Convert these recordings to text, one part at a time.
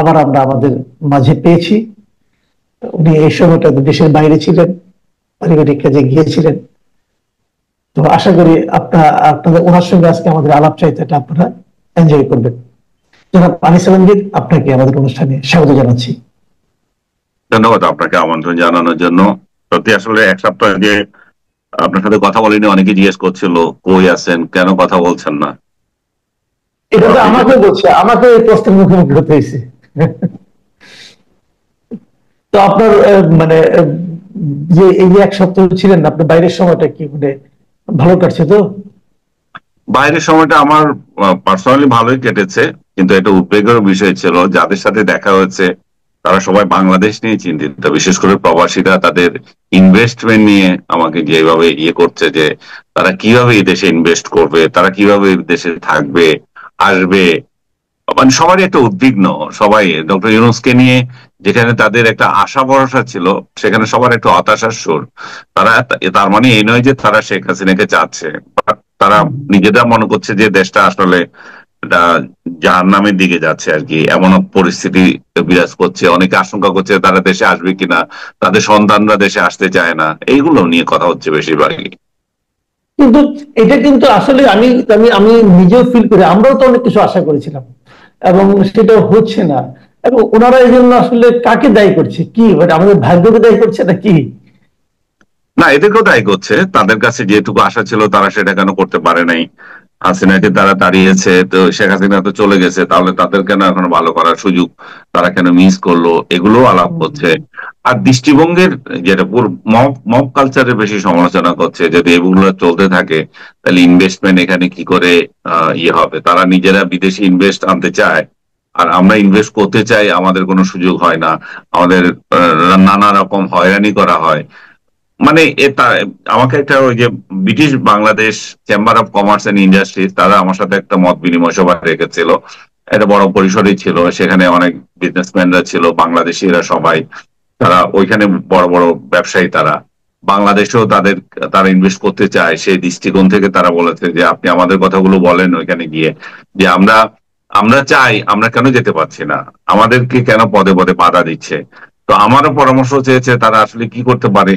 আবার আমরা আমাদের মাঝে পেয়েছি। উনি এই সময়টা দেশের বাইরে ছিলেন, পারিবারিক কাজে গিয়েছিলেন। তো আশা করি আপনাদের ওনার সঙ্গে আজকে আমাদের আলাপ চাইতে আপনারা এনজয় করবেন। জনাব আনিস আলমগীর, আপনাকে আমাদের অনুষ্ঠানে স্বাগত জানাচ্ছি। ধন্যবাদ আপনাকে আমন্ত্রণ জানানোর জন্য। সত্যি আসলে এক সপ্তাহ আগে আপনার সাথে কথা বলিনি, অনেকে জিজ্ঞেস করছিল কই আছেন, কেন কথা বলছেন না। এটা তো আমাকে বলছে, আমাকে এই প্রশ্নের মুখোমুখি হতে হয়েছে। তো আপনার মানে যে এই যে এক সপ্তাহ ছিলেন, আপনার বাইরের সময়টা কি মানে ভালো কাটছে তো? বাইরের সময়টা আমার পার্সোনালি ভালোই কেটেছে, কিন্তু এটা উদ্বেগের বিষয় ছিল। যাদের সাথে দেখা হয়েছে তারা সবাই বাংলাদেশ নিয়ে চিন্তিত, বিশেষ করে প্রবাসীরা তাদের ইনভেস্টমেন্ট নিয়ে আমাকে যেভাবে করছে যে তারা কিভাবে এই দেশে ইনভেস্ট করবে, তারা কিভাবে এই দেশে থাকবে, আসবে। মানে সবারই একটা উদ্বিগ্ন। সবাই ডক্টর ইউনূসকে নিয়ে যেখানে তাদের একটা আশা ভরসা ছিল, সেখানে সবার একটা হতাশার সুর। তারা তার মানে এই নয় যে তারা শেখ হাসিনাকে চাচ্ছে, তারা নিজেরা মনে করছে যে দেশটা আসলে জাহান্নামের দিকে যাচ্ছে আর কি, এমন পরিস্থিতি বিরাজ করছে। অনেকে আশঙ্কা করছে তারা দেশে আসবে কিনা, তাদের সন্তানরা দেশে আসতে চায় না, এইগুলো নিয়ে কথা হচ্ছে বেশিরভাগই। কিন্তু এটা কিন্তু আসলে আমি আমি আমি নিজেও ফিল করি, আমরাও তো অনেক কিছু আশা করেছিলাম এবং সেটা হচ্ছে না। এবং ওনারা এই জন্য আসলে কাকে দায়ী করছে, কি মানে আমাদের ভাগ্যকে দায়ী করছে না কি? না, এদেরকেও দায়ী করছে। তাদের কাছে যেটুকু আশা ছিল তারা সেটা কেন করতে পারে নাই। হাসিনাকে তারা তাড়িয়েছে, তো শেখ হাসিনা তো চলে গেছে, তাহলে তাদের কেন এখন ভালো করার সুযোগ তারা কেন মিস করলো, এগুলো আলাপ করছে। আর দৃষ্টিভঙ্গির যেটা পুরো মব মব কালচারের বেশি সমালোচনা করছে। যদি এগুলো চলতে থাকে তাহলে ইনভেস্টমেন্ট এখানে কি করে হবে। তারা নিজেরা বিদেশি ইনভেস্ট আনতে চায়, আর আমরা ইনভেস্ট করতে চাই, আমাদের কোনো সুযোগ হয় না। আমাদের নানা রকম হয়রানি করা হয়। মানে এটা আমাকে একটা ওই যে British Bangladesh chamber of commerce and industries, তারা আমার সাথে একটা মত বিনিময় সভা রেখেছিল। এটা বড় পরিসরই ছিল, সেখানে অনেক বিজনেসম্যানরা ছিল, বাংলাদেশিরা সবাই। তারা ওইখানে বড় বড় ব্যবসায়ী, তারা বাংলাদেশেও তারা ইনভেস্ট করতে চায়। সেই দৃষ্টিকোণ থেকে তারা বলেছে যে আপনি আমাদের কথাগুলো বলেন ওইখানে গিয়ে, যে আমরা আমরা চাই, আমরা কেন যেতে পারছি না, আমাদেরকে কেন পদে পদে বাধা দিচ্ছে। তো আমারও পরামর্শ চেয়েছে তারা আসলে কি করতে পারে।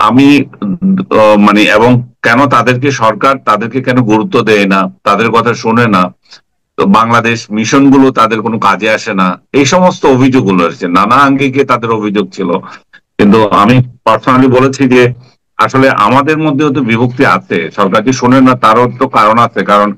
আমি মানে এবং কেন তাদেরকে কেন গুরুত্ব দেয় না, তাদের কথা শোনে না, তো বাংলাদেশ মিশন গুলো তাদের কোনো কাজে আসে না, এই সমস্ত অভিযোগগুলো এসেছে। নানা আঙ্গিকে তাদের অভিযোগ ছিল। কিন্তু আমি পার্সোনালি বলেছি যে আসলে আমাদের মধ্যেও তো বিভক্তি আছে, সরকারকে শোনে না তারও তো কারণ আছে। কারণ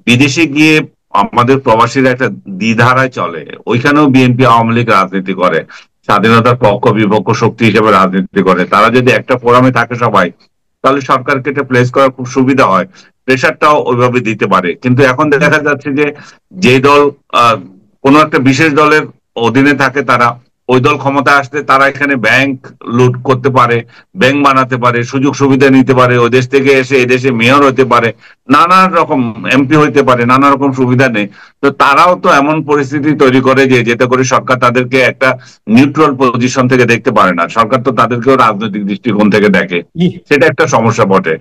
বিদেশে গিয়ে আমাদের প্রবাসীরা একটা দ্বিধারায় চলে, ওইখানেও বিএনপি আওয়ামী লীগ রাজনীতি করে, স্বাধীনতার পক্ষ বিপক্ষ শক্তি হিসেবে রাজনীতি করে। তারা যদি একটা ফোরামে থাকে সবাই, তাহলে সরকারকে এটা প্লেস করা খুব সুবিধা হয়, প্রেশারটাও ওইভাবে দিতে পারে। কিন্তু এখন দেখা যাচ্ছে যে যে দল কোনো একটা বিশেষ দলের অধীনে থাকে, তারা ওই দল ক্ষমতা আসতে তারা এখানে ব্যাংক লুট করতে পারে, ব্যাংক বানাতে পারে, সুযোগ সুবিধা নিতে পারে, ওই দেশ থেকে এসে এই দেশে মেয়র হতে পারে, নানা রকম এমপি হইতে পারে, নানা রকম সুবিধা নেই। তো তারাও তো এমন পরিস্থিতি তৈরি করে যে যেতে করে সরকার তাদেরকে একটা নিউট্রাল পজিশন থেকে দেখতে পারে না, সরকার তো তাদেরকেও রাজনৈতিক দৃষ্টিকোণ থেকে দেখে। সেটা একটা সমস্যা বটে।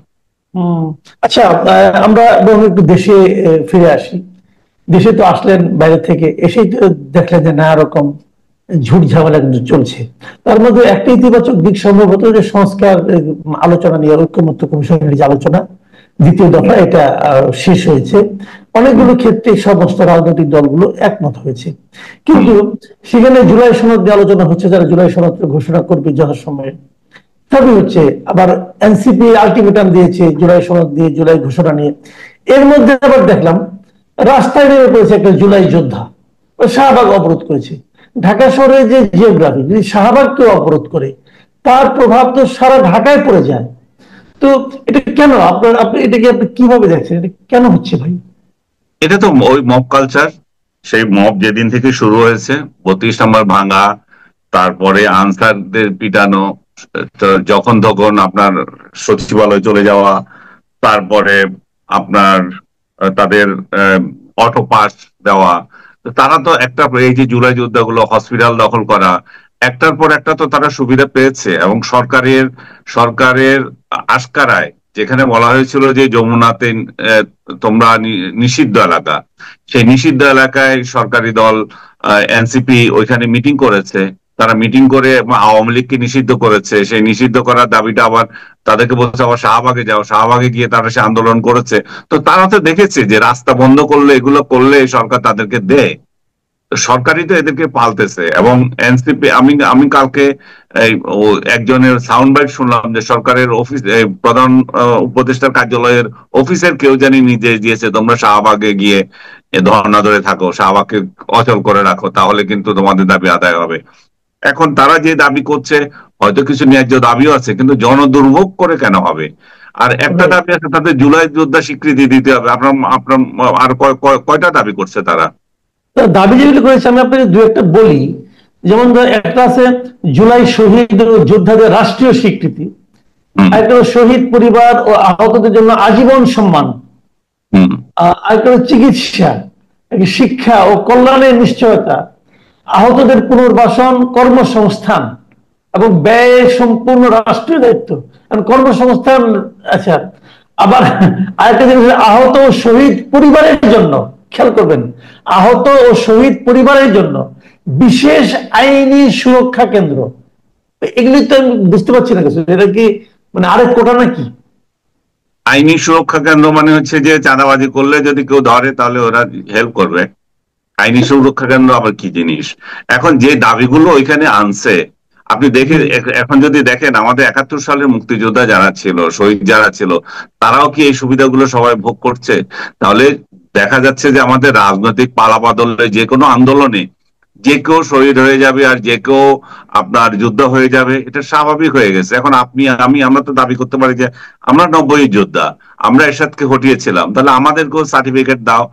আচ্ছা, আমরা একটু দেশে ফিরে আসি। দেশে তো আসলেন বাইরে থেকে, এসেই তো দেখলেন যে নানা রকম ঝুট ঝামেলা কিন্তু চলছে। তার মধ্যে একটা ইতিবাচক দিক সম্ভবত যে সংস্কার আলোচনা নিয়ে ঐক্যমত্য কমিশনের যে আলোচনা দ্বিতীয় দফা, এটা শেষ হয়েছে। অনেকগুলো ক্ষেত্রে সমস্ত রাজনৈতিক দলগুলো একমত হয়েছে, কিন্তু সেখানে জুলাই সনদ নিয়ে আলোচনা হচ্ছে, যারা জুলাই সনদ ঘোষণা করবে যথাসময়ে সবই হচ্ছে। আবার এনসিপি আলটিমেটাম দিয়েছে জুলাই সনদ দিয়ে, জুলাই ঘোষণা নিয়ে। এর মধ্যে আবার দেখলাম রাস্তায় নেমে পড়েছে একটা জুলাই যোদ্ধা, শাহবাগ অবরোধ করেছে। ঢাকা শহরের যে জিওগ্রাফি, যদি শাহবাগকেও অবরোধ করে তার প্রভাব তো সারা ঢাকায় পড়ে যায়। তো এটা কেন আপনি এটাকে আপনি কিভাবে দেখছেন, এটা কেন হচ্ছে ভাই? এটা তো ওই মব কালচার। সেই মব যেদিন থেকে শুরু হয়েছে, 32 নম্বর ভাঙা, তারপরে আনসারদের পিটানো, যখন তখন আপনার সচিবালয় চলে যাওয়া, তারপরে আপনার তাদের অটো পাস দেওয়া। তারা তো একটা এই যে জুলাই যোদ্ধাগুলো হসপিটাল দখল করা, একটার পর একটা তো তারা সুবিধা পেয়েছে। এবং সরকারের আশকারায় যেখানে বলা হয়েছিল যে যমুনাতে তোমরা নিষিদ্ধ এলাকা, সেই নিষিদ্ধ এলাকায় সরকারি দল এনসিপি ওইখানে মিটিং করেছে। তারা মিটিং করে আওয়ামী লীগকে নিষিদ্ধ করেছে। সেই নিষিদ্ধ করার দাবিটা আবার তাদেরকে বলছে আবার শাহবাগে যাও, শাহবাগে গিয়ে তারা সে আন্দোলন করেছে। তো তারা তো দেখেছে যে রাস্তা বন্ধ করলে, এগুলো করলে সরকার তাদেরকে দেয়। সরকারই তো এদেরকে পালতেছে। এবং এনসিপি, আমি আমি কালকে একজনের সাউন্ড বাইট শুনলাম যে সরকারের অফিস, প্রধান উপদেষ্টার কার্যালয়ের অফিসের কেউ জানি নিজে দিয়েছে, তোমরা শাহবাগে গিয়ে ধর্ণা ধরে থাকো, শাহবাগকে অচল করে রাখো, তাহলে কিন্তু তোমাদের দাবি আদায় হবে। এখন তারা যে দাবি করছে, হয়তো কিছু ন্যায্য দাবিও আছে, কিন্তু জনদুর্ভোগ করে কেন হবে? আর একটা দাবি আছে, তাদের জুলাই যোদ্ধা স্বীকৃতি দিতে হবে। আপনার আপনার আর কয়টা দাবি করছে তারা? দাবি যেগুলি করেছে আমি আপনাকে দু একটা বলি। যেমন একটা আছে জুলাই শহীদ যোদ্ধাদের রাষ্ট্রীয় স্বীকৃতি, একটা শহীদ পরিবার ও আহতদের জন্য আজীবন সম্মান, আরেকটা চিকিৎসা, শিক্ষা ও কল্যাণের নিশ্চয়তা, আহতদের পুনর্বাসন, কর্মসংস্থান এবং ব্যয় সম্পূর্ণ রাষ্ট্রীয় দায়িত্ব। কারণ কর্মসংস্থান, আচ্ছা, আবার আরেকটা জিনিস, আহত ও শহীদ পরিবারের জন্য, খেয়াল করবেন, আহত ও শহীদ পরিবারের জন্য বিশেষ আইনি সুরক্ষা কেন্দ্র। এগুলি তো আমি বুঝতে পারছি না কিছু, এটা কি মানে আরেক কোটা নাকি? আইনি সুরক্ষা কেন্দ্র মানে হচ্ছে যে চাঁদাবাজি করলে যদি কেউ ধরে তাহলে ওরা হেল্প করবে। আইনি সুরক্ষা কেন্দ্র আবার কি জিনিস? এখন যে দাবিগুলো ওইখানে আনছে, আপনি দেখে, এখন যদি দেখেন আমাদের 71 সালের মুক্তিযোদ্ধা যারা ছিল, শহীদ যারা ছিল, তারাও কি এই সুবিধাগুলো সবাই ভোগ করছে? তাহলে দেখা যাচ্ছে যে আমাদের রাজনৈতিক পালাবদলে যে কোনো আন্দোলনে যে কেউ শহীদ হয়ে যাবে আর যে কেউ আপনার যুদ্ধ হয়ে যাবে, এটা স্বাভাবিক হয়ে গেছে। এখন আপনি আমি আমরা তো দাবি করতে পারি যে আমরা 90 যোদ্ধা, আমরা এরশাদকে হটিয়েছিলাম, তাহলে আমাদেরকেও সার্টিফিকেট দাও,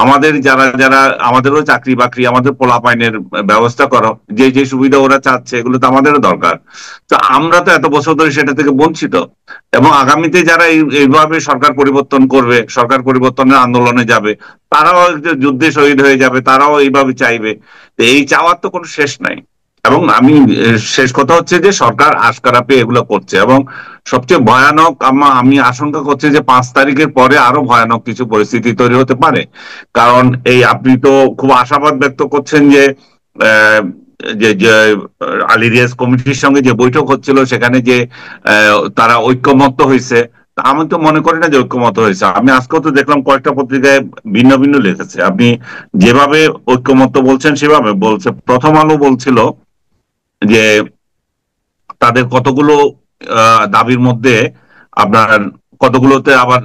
আমাদের যারা যারা আমাদেরও চাকরি বাকরি, আমাদের পোলাপাইনের ব্যবস্থা করো, যে যে সুবিধা ওরা চাচ্ছে এগুলো তো আমাদেরও দরকার। তো আমরা তো এত বছর ধরে সেটা থেকে বঞ্চিত। এবং আগামীতে যারা এইভাবে সরকার পরিবর্তন করবে, সরকার পরিবর্তনের আন্দোলনে যাবে, তারাও যুদ্ধে শহীদ হয়ে যাবে, তারাও এইভাবে চাইবে। এই চাওয়ার তো কোনো শেষ নাই। এবং আমি শেষ কথা হচ্ছে যে সরকার আশকারা পেয়ে এগুলো করছে। এবং সবচেয়ে ভয়ানক আমি আশঙ্কা করছি যে 5 তারিখের পরে আরো ভয়ানক কিছু পরিস্থিতি তৈরি হতে পারে। কারণ এই আপনি তো খুব আশাবাদ ব্যক্ত করছেন যে যে আলী রিয়াজ কমিটির সঙ্গে যে বৈঠক হচ্ছিল সেখানে যে তারা ঐক্যমত্য হয়েছে। আমি তো মনে করি না যে ঐক্যমত হয়েছে। আমি আজকেও তো দেখলাম কয়েকটা পত্রিকায় ভিন্ন ভিন্ন লিখেছে। আপনি যেভাবে ঐক্যমত্য বলছেন সেভাবে বলছে। প্রথম আলো বলছিল যে তাদের কতগুলো দাবির মধ্যে আপনার কতগুলোতে আবার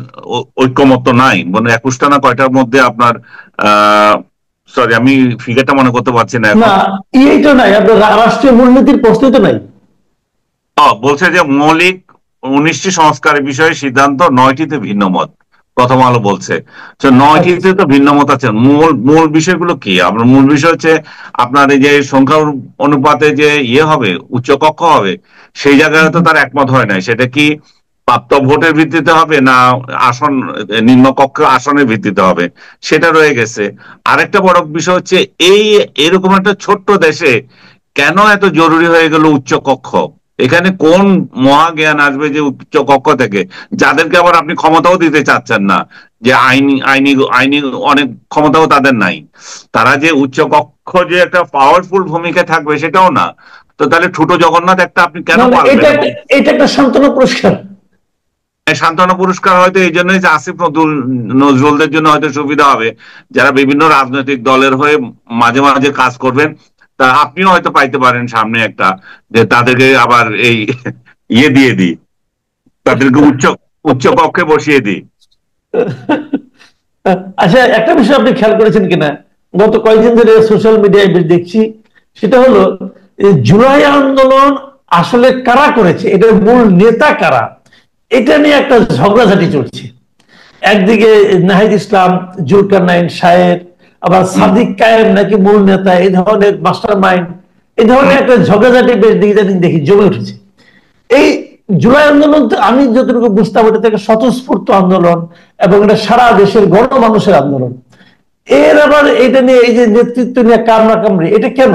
ঐক্যমত্য নাই, মানে 21টা না কয়টার মধ্যে আপনার সরি আমি ফিগারটা মনে করতে পারছি না এখন। এইটা নাই, আপনার রাষ্ট্রীয় মূলনীতির প্রশ্ন তো নাই। বলছে যে মৌলিক 19টি সংস্কারের বিষয়ে সিদ্ধান্ত, 9টিতে ভিন্ন মত। প্রথম আলো বলছে 9টিতে তো ভিন্ন মত আছে। মূল মূল বিষয়গুলো কি? আপনার মূল বিষয় হচ্ছে আপনার এই যে সংখ্যা অনুপাতে যে হবে, উচ্চকক্ষ হবে, সেই জায়গায় তো তার একমত হয় নাই। সেটা কি প্রাপ্ত ভোটের ভিত্তিতে হবে না আসন, নিম্নকক্ষ আসনের ভিত্তিতে হবে, সেটা রয়ে গেছে। আরেকটা বড় বিষয় হচ্ছে এরকম একটা ছোট্ট দেশে কেন এত জরুরি হয়ে গেল উচ্চকক্ষ? এখানে কোন মহাজ্ঞান আসবে যে উচ্চ কক্ষ থেকে, যাদেরকে আবার আপনি ক্ষমতাও দিতে চাচ্ছেন না, যে আইনি আইনি আইনি অনেক ক্ষমতাও তাদের নাই। তারা যে উচ্চ কক্ষ যে একটা পাওয়ারফুল ভূমিকা থাকবে সেটাও না। তো তাহলে ছোট জগন্নাথ একটা আপনি কেন পারবেন? এটা একটা সান্ত্বনা পুরস্কার। সান্ত্বনা পুরস্কার হয়তো এই জন্যই যে আসিফ নজরুলদের জন্য হয়তো সুবিধা হবে, যারা বিভিন্ন রাজনৈতিক দলের হয়ে মাঝে মাঝে কাজ করবেন। তা আপনিও হয়তো পাইতে পারেন সামনে একটা, যে তাদেরকে আবার এই দিয়ে দিই, তাদেরকে উচ্চ উচ্চ কক্ষে বসিয়ে দিই। আচ্ছা, একটা বিষয় আপনি খেয়াল করেছেন কিনা, গত কয়েকদিন ধরে সোশ্যাল মিডিয়ায় দেখছি, সেটা হলো জুলাই আন্দোলন আসলে কারা করেছে, এটার মূল নেতা কারা, এটা নিয়ে একটা ঝগড়াঝাটি চলছে। একদিকে নাহিদ ইসলাম, জুলকারনাইন সাহেব, আবার সাদিক কায়েম নাকি মূল নেতা, এই ধরনের মাস্টার মাইন্ড, এই ধরনের একটা ঝগড়াঝাটি বেশ দেখি জমে উঠেছে। এই জুলাই আন্দোলন আমি যতটুকু বুঝতাম এটা থেকে স্বতঃস্ফূর্ত আন্দোলন এবং এটা সারা দেশের গণমানুষের আন্দোলন। এর আবার এটা নিয়ে এই যে নেতৃত্ব নিয়ে কামড়া কামড়ি, এটা কেন?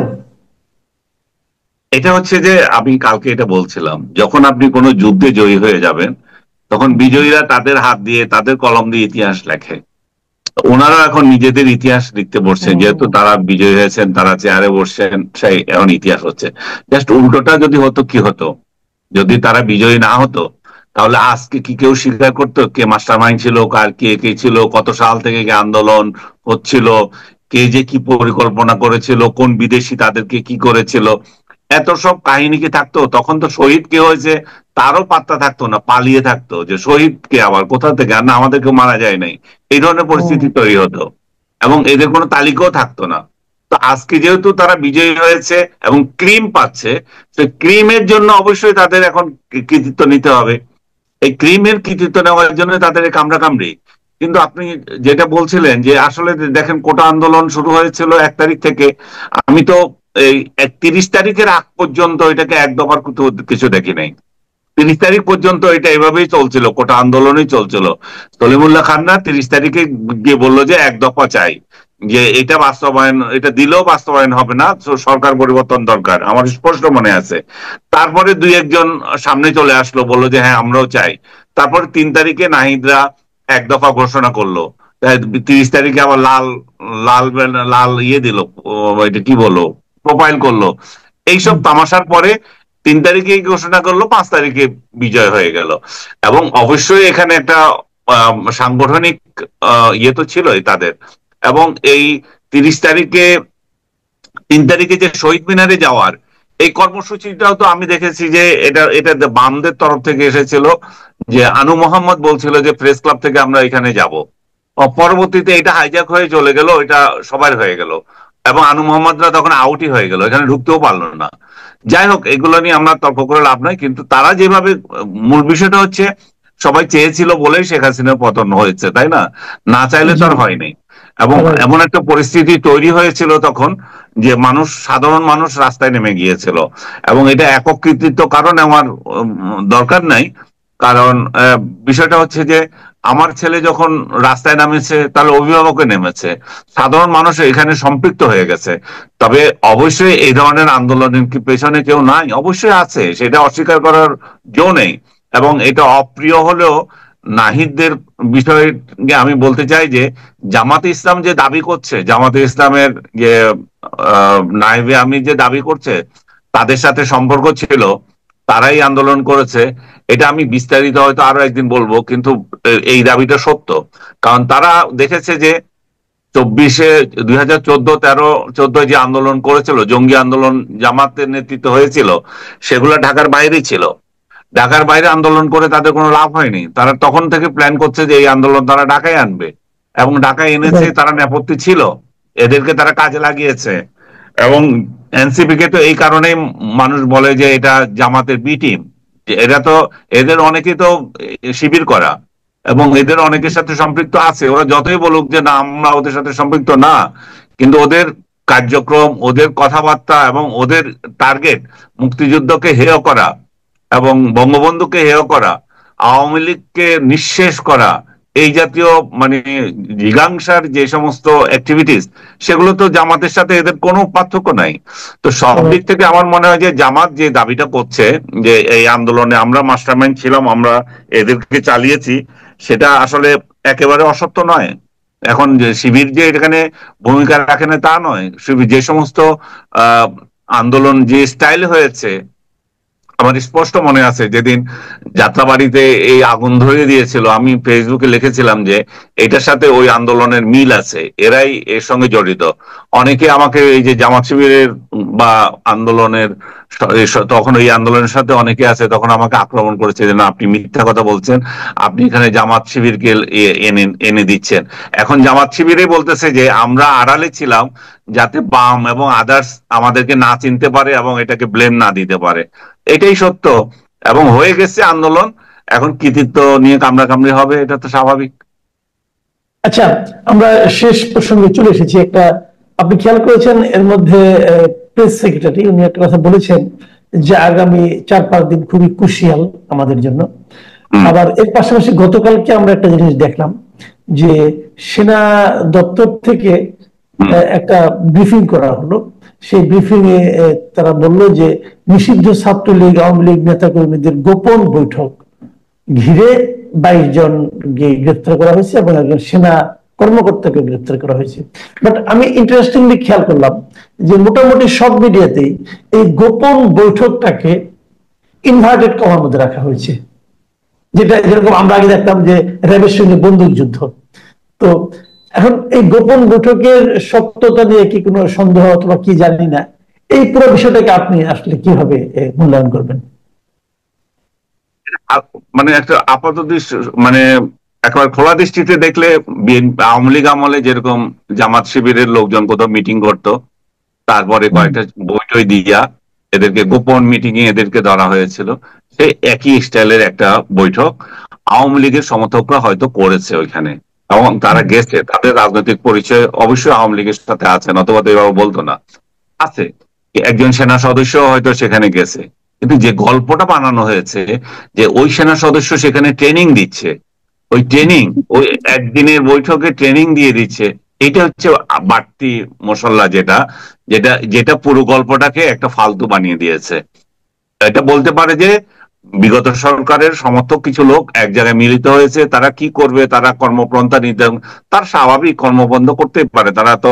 এটা হচ্ছে যে আমি কালকে এটা বলছিলাম, যখন আপনি কোনো যুদ্ধে জয়ী হয়ে যাবেন তখন বিজয়ীরা তাদের হাত দিয়ে তাদের কলম দিয়ে ইতিহাস লেখে। ওনারা এখন নিজেদের ইতিহাস লিখতে বসছেন, যেহেতু তারা বিজয়ী হয়েছেন, তারা চেয়ারে বসছেন, সেই এখন ইতিহাস হচ্ছে। জাস্ট উল্টোটা যদি হতো, কি হতো যদি তারা বিজয়ী না হতো, তাহলে আজকে কি কেউ স্বীকার করতো কে মাস্টার মাইন্ড ছিল, কার কে কে ছিল, কত সাল থেকে কে আন্দোলন হচ্ছিল, কে যে কি পরিকল্পনা করেছিল, কোন বিদেশি তাদেরকে কি করেছিল, এত সব কাহিনী কি থাকতো? তখন তো শহীদ কে হয়েছে তারও পাত্তা থাকতো না, পালিয়ে থাকতো যে শহীদ কে, আবার কোথা থেকে, আর না আমাদেরকে মারা যায় নাই, এই ধরনের পরিস্থিতি তৈরি হতো, এবং এদের কোনো তালিকাও থাকতো না। তো আজকে যেহেতু তারা বিজয়ী হয়েছে এবং ক্রিম পাচ্ছে, সেই ক্রিমের জন্য অবশ্যই তাদের এখন কৃতিত্ব নিতে হবে। এই ক্রিমের কৃতিত্ব নেওয়ার জন্য তাদের কামড়া কামড়ি। কিন্তু আপনি যেটা বলছিলেন যে আসলে দেখেন কোটা আন্দোলন শুরু হয়েছিল 1 তারিখ থেকে, আমি তো এই 31 তারিখের আগ পর্যন্ত এটাকে এক দফার কিছু দেখি নাই। 30 তারিখ পর্যন্ত এটা এভাবেই চলছিল, কোটা আন্দোলনই চলছিল। সলিমুল্লাহ খান না 30 তারিখে গিয়ে বললো যে এক দফা চাই, যে এটা বাস্তবায়ন, এটা দিলেও বাস্তবায়ন হবে না, সরকার পরিবর্তন দরকার, আমার স্পষ্ট মনে আছে। তারপরে দুই একজন সামনে চলে আসলো, বললো যে হ্যাঁ আমরাও চাই। তারপরে 3 তারিখে নাহিদরা এক দফা ঘোষণা করলো। 30 তারিখে আবার লাল লাল লাল ইয়ে দিল, এটা কি বললো, প্রোফাইল করলো। এইসব তামাশার পরে 3 তারিখে ঘোষণা করলো, 5 তারিখে বিজয় হয়ে গেল। এবং অবশ্যই এখানে একটা সাংগঠনিক ইয়ে তো ছিলই তাদের। এবং এই 30 তারিখে 3 তারিখে যে শহীদ মিনারে যাওয়ার এই কর্মসূচিটাও তো আমি দেখেছি যে এটা বামদের তরফ থেকে এসেছিল, যে আনু মোহাম্মদ বলছিল যে প্রেস ক্লাব থেকে আমরা এখানে যাব। পরবর্তীতে এটা হাইজ্যাক হয়ে চলে গেল, এটা সবার হয়ে গেল, এবং আনু মোহাম্মদরা তখন আউটই হয়ে গেল, এখানে ঢুকতেও পারলো না। যাই হোক, এগুলো নিয়ে আমরা তর্ক করে লাভ নাই, কিন্তু তারা যেভাবে, মূল বিষয়টা হচ্ছে সবাই চেয়েছিল বলেই শেখ হাসিনার পতন হয়েছে, তাই না? না চাইলে তো আর হয়নি। এবং এমন একটা পরিস্থিতি তৈরি হয়েছিল তখন যে সাধারণ মানুষ রাস্তায় নেমে গিয়েছিল, এবং এটা একক কৃতিত্ব কারণ আমার দরকার নাই। কারণ বিষয়টা হচ্ছে যে আমার ছেলে যখন রাস্তায় নামেছে, তাহলে অভিভাবকে নেমেছে, সাধারণ মানুষ এখানে সম্পৃক্ত হয়ে গেছে। তবে অবশ্যই এই ধরনের আন্দোলনের কি পেছনে কেউ নাই? অবশ্যই আছে, সেটা অস্বীকার করার জো নেই। এবং এটা অপ্রিয় হলেও নাহিদদের বিষয়ে আমি বলতে চাই যে জামাতে ইসলাম যে দাবি করছে, জামাতে ইসলামের যে নায়েবে আমির যে দাবি করছে তাদের সাথে সম্পর্ক ছিল, তারাই আন্দোলন করেছে, এটা আমি বিস্তারিত হয়তো আরো একদিন বলবো, কিন্তু এই দাবিটা সত্য। কারণ তারা দেখেছে যে 2014 যে আন্দোলন করেছিল, জঙ্গি আন্দোলন জামাতের নেতৃত্ব হয়েছিল, সেগুলো ঢাকার বাইরেই ছিল। ঢাকার বাইরে আন্দোলন করে তাদের কোনো লাভ হয়নি। তারা তখন থেকে প্ল্যান করছে যে এই আন্দোলন তারা ঢাকায় আনবে, এবং ঢাকায় এনেছে, তারা নেপথ্যে ছিল, এদেরকে তারা কাজে লাগিয়েছে। এবং এনসিপি কে তো এই কারণেই মানুষ বলে যে এটা জামাতের বি টিম। এরা তো, এদের অনেকেই তো শিবির করা, এবং এদের অনেকের সাথে সম্পৃক্ত আছে। ওরা যতই বলুক যে না আমরা ওদের সাথে সম্পৃক্ত না, কিন্তু ওদের কার্যক্রম, ওদের কথাবার্তা এবং ওদের টার্গেট মুক্তিযুদ্ধকে হেয় করা এবং বঙ্গবন্ধুকে হেয় করা, আওয়ামী লীগকে নিঃশেষ করা, এই জাতীয় মানে জিঘাংসার যে সমস্ত অ্যাক্টিভিটিস, সেগুলো তো জামাতের সাথে এদের কোনো পার্থক্য নাই। তো সব দিক থেকে আমার মনে হয় যে জামাত যে দাবিটা করছে যে এই আন্দোলনে আমরা মাস্টারমাইন্ড ছিলাম, আমরা এদেরকে চালিয়েছি, সেটা আসলে একেবারে অসত্য নয়। এখন যে শিবির যে এখানে ভূমিকা রাখে না তা নয়, শিবির যে সমস্ত আন্দোলন যে স্টাইল হয়েছে, আমার স্পষ্ট মনে আছে যেদিন যাত্রাবাড়িতে এই আগুন ধরিয়ে দিয়েছিল, আমি ফেসবুকে লিখেছিলাম যে এটার সাথে ওই আন্দোলনের মিল আছে, এরাই এর সঙ্গে জড়িত। অনেকে আমাকে এই যে জামাত শিবিরের বা আন্দোলনের, তখন এই আন্দোলনের সাথে অনেকে আছে, তখন আমাকে আক্রমণ করেছে যে না আপনি মিথ্যা কথা বলছেন, আপনি এখানে জামাত শিবিরকে এনে দিচ্ছেন। এখন জামাত শিবিরে বলতেছে যে আমরা আড়ালে ছিলাম যাতে বাম এবং আদার্স আমাদেরকে না চিনতে পারে এবং এটাকে ব্লেম না দিতে পারে। এটাই সত্য, এবং হয়ে গেছে আন্দোলন। এখন কৃতিত্ব নিয়ে কামড়াকামড়ি হবে, এটা তো স্বাভাবিক। আচ্ছা, আমরা শেষ প্রসঙ্গে চলে এসেছি। একটা আপনি খেয়াল করেছেন এর মধ্যে প্রেস সেক্রেটারি উনি একটা কথা বলেছেন যে আগামী 4-5 দিন খুবই ক্রুশিয়াল আমাদের জন্য। আবার এর পাশাপাশি গতকালকে আমরা একটা জিনিস দেখলাম যে সেনা দপ্তর থেকে একটা ব্রিফিং করা হলো। সেই ব্রিফিং এ তারা বললো যে নিষিদ্ধ ছাত্রলীগ আওয়ামী লীগ নেতাকর্মীদের গোপন বৈঠক ঘিরে 22 জন গ্রেফতার করা হয়েছে এবং একজন সেনা কর্মকর্তাকে গ্রেফতার করা হয়েছে। বাট আমি ইন্টারেস্টিংলি খেয়াল করলাম যে মোটামুটি সব মিডিয়াতেই এই গোপন বৈঠকটাকে ইনভার্টেড কমার মধ্যে রাখা হয়েছে, যেটা যেরকম আমরা আগে দেখতাম যে র্যাবের সঙ্গে বন্দুক যুদ্ধ। তো এখন এই গোপন বৈঠকের সত্যতা নিয়ে কি কোনো সন্দেহ অথবা কি জানি না, এই পুরো বিষয়টাকে আপনি আসলে কিভাবে মূল্যায়ন করবেন? মানে একটা আপাত দৃষ্টি, মানে একবার খোলা দৃষ্টিতে দেখলে আওয়ামী লীগ আমলে যেরকম জামাত শিবিরের লোকজন কোথাও মিটিং করতো, তারপরে কয়েকটা বইটই দিয়া এদেরকে গোপন মিটিং এ এদেরকে ধরা হয়েছিল, সেই একই স্টাইলের একটা বৈঠক আওয়ামী লীগের সমর্থকরা হয়তো করেছে ওইখানে, এবং তারা গেছে, তাদের রাজনৈতিক পরিচয় অবশ্যই আওয়ামী লীগের সাথে আছে, নতুবা তো এভাবে বলতো না। আছে, একজন সেনা সদস্য হয়তো সেখানে গেছে, কিন্তু যে গল্পটা বানানো হয়েছে যে ওই সেনা সদস্য সেখানে ট্রেনিং দিচ্ছে, ওই ট্রেনিং, ওই একদিনের বৈঠকে ট্রেনিং দিয়ে দিচ্ছে, এটা হচ্ছে বাড়তি মশলা, যেটা যেটা যেটা পুরো গল্পটাকে একটা ফালতু বানিয়ে দিয়েছে। এটা বলতে পারে যে বিগত সরকারের সমর্থক কিছু লোক এক জায়গায় মিলিত হয়েছে, তারা কি করবে, তারা কর্মপন্থা নিতে, তার স্বাভাবিক কর্মবন্ধ করতে পারে, তারা তো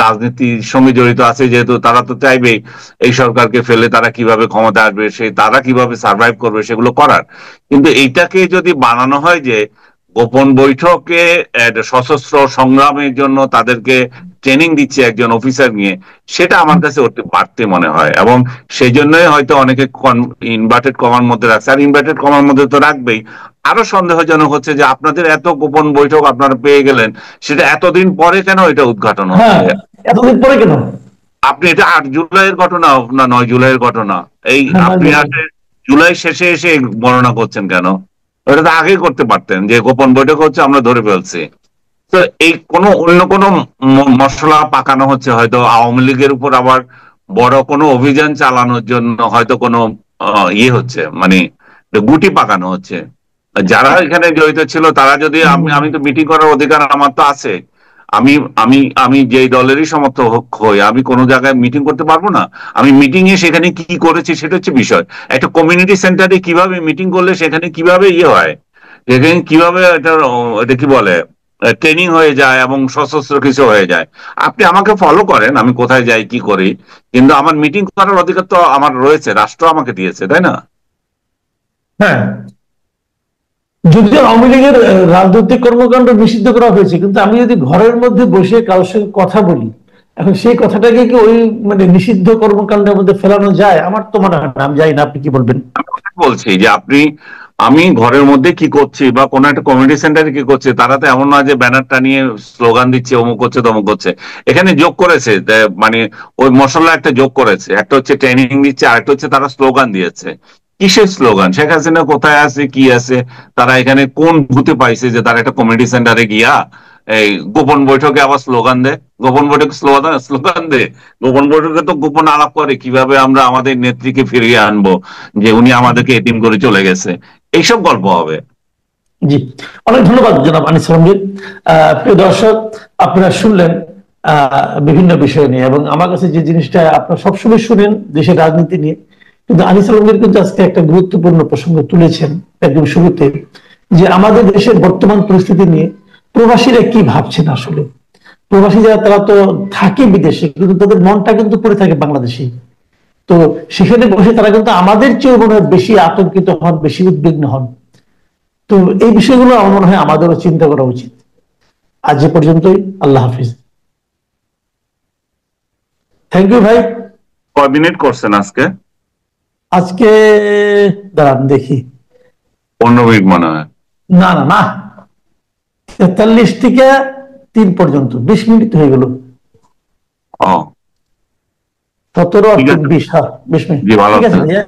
রাজনীতির সঙ্গে জড়িত আছে, যেহেতু তারা তো চাইবে এই সরকারকে ফেলে তারা কিভাবে ক্ষমতা আসবে, সেই তারা কিভাবে সার্ভাইভ করবে সেগুলো করার। কিন্তু এইটাকে যদি বানানো হয় যে গোপন বৈঠকে সশস্ত্র সংগ্রামের জন্য তাদেরকে ট্রেনিং দিচ্ছে একজন অফিসার নিয়ে, সেটা আমার কাছে অতি বাড়তি মনে হয়, এবং সেই জন্যই হয়তো অনেকে ইনভার্টেড কমার মধ্যে রাখছে। আর ইনভার্টেড কমার মধ্যে তো রাখবেই। আরো সন্দেহজনক হচ্ছে যে আপনাদের এত গোপন বৈঠক আপনারা পেয়ে গেলেন, সেটা এতদিন পরে কেন এটা উদ্ঘাটন হ্যাঁ, হচ্ছে? এতদিন পরে কেন? আপনি এটা 8 জুলাইয়ের ঘটনা না 9 জুলাইয়ের ঘটনা, এই হ্যাঁ, আপনি জুলাই শেষে এসে বর্ণনা করছেন কেন? ওটা তো আগে করতে পারতেন যে গোপন বৈঠক হচ্ছে, আমরা ধরে ফেলছি। তো এই কোনো অন্য কোনো মশলা পাকানো হচ্ছে, হয়তো আওয়ামী লীগের উপর আবার বড় কোনো অভিযান চালানোর জন্য হয়তো কোনো ইয়ে হচ্ছে, মানে গুটি পাকানো হচ্ছে। যারা এখানে জড়িত ছিল তারা যদি, আমি তো মিটিং করার অধিকার আমার তো আছে, আমি আমি আমি যেই দলেরই সমর্থক হই, আমি কোনো জায়গায় মিটিং করতে পারবো না? আমি মিটিং এ সেখানে কি করেছি সেটা হচ্ছে বিষয়। একটা কমিউনিটি সেন্টারে কিভাবে মিটিং করলে সেখানে কিভাবে ইয়ে হয়, সেখানে কিভাবে এটা কি বলে ট্রেনিং হয়ে যায় এবং সশস্ত্র কিছু হয়ে যায়। আপনি আমাকে ফলো করেন, আমি কোথায় যাই কি করি, কিন্তু আমার মিটিং করার অধিকার তো আমার রয়েছে, রাষ্ট্র আমাকে দিয়েছে, তাই না? হ্যাঁ, যদিও আওয়ামী লীগের রাজনৈতিক কর্মকাণ্ড নিষিদ্ধ করা হয়েছে, কিন্তু আমি যদি ঘরের মধ্যে বসে কারোর সঙ্গে কথা বলি, এখন সেই কথাটাকে কি ওই মানে নিষিদ্ধ কর্মকাণ্ডের মধ্যে ফেলানো যায়? আমার তো মনে হয় না। আমি জানি না, আপনি কি বলবেন? বলছি যে আমি ঘরের মধ্যে কি করছি বা কোন একটা কমিউনিটি সেন্টারে কি করছি, তারা তো এমন নয় যে ব্যানারটা নিয়ে স্লোগান দিচ্ছে, অমুক করছে তমুক করছে। এখানে যোগ করেছে মানে ওই মশলা একটা যোগ করেছে, একটা হচ্ছে ট্রেনিং দিচ্ছে, আরেকটা হচ্ছে তারা স্লোগান দিয়েছে। কিসের স্লোগান? শেখ হাসিনা কোথায় আছে, কি আছে, তারা এখানে কোন ভূতে পাইছে যে তারা একটা কমিউনিটি সেন্টারে গিয়া এই গোপন বৈঠকে আবার স্লোগান দেয়? গোপন বৈঠকে স্লোগান স্লোগান দেয়? গোপন বৈঠকে তো গোপন আলাপ করে কিভাবে আমরা আমাদের নেত্রীকে ফিরিয়ে আনবো, যে উনি আমাদেরকে এতিম করে চলে গেছে, এইসব গল্প হবে। জি, অনেক ধন্যবাদ জনাব আনিস আলমগীর। প্রিয় দর্শক, আপনারা শুনলেন বিভিন্ন বিষয় নিয়ে, এবং আমার কাছে যে জিনিসটা আপনারা সবসময় শুনেন দেশের রাজনীতি নিয়ে, কিন্তু আনিস আলমগীর কিন্তু আজকে একটা গুরুত্বপূর্ণ প্রসঙ্গ তুলেছেন একদম শুরুতে, যে আমাদের দেশের বর্তমান পরিস্থিতি নিয়ে প্রবাসীরা কি ভাবছেন। আসলে প্রবাসী যারা, তারা তো থাকে বিদেশে, কিন্তু তাদের মনটা কিন্তু পড়ে থাকে বাংলাদেশে। তো সেখানে বসে তারা কিন্তু আমাদের চেয়ে মনে হয় বেশি আতঙ্কিত হন, বেশি উদ্বিগ্ন হন। তো এই বিষয়গুলো আমার মনে হয় আমাদেরও চিন্তা করা উচিত। আজ এ পর্যন্তই। আল্লাহ হাফিজ। থ্যাংক ইউ ভাই। কয় মিনিট করছেন আজকে? আজকে দাঁড়ান দেখি। 15 মিনিট মনে হয়। না না না, 43 থেকে 3 পর্যন্ত 20 মিনিট হয়ে গেল। ও, 17 আর ঠিক 3 আছে। 20, হ্যাঁ 20 মিনিট। জি, ভালো ঠিক আছে আছেন? ভাইয়া।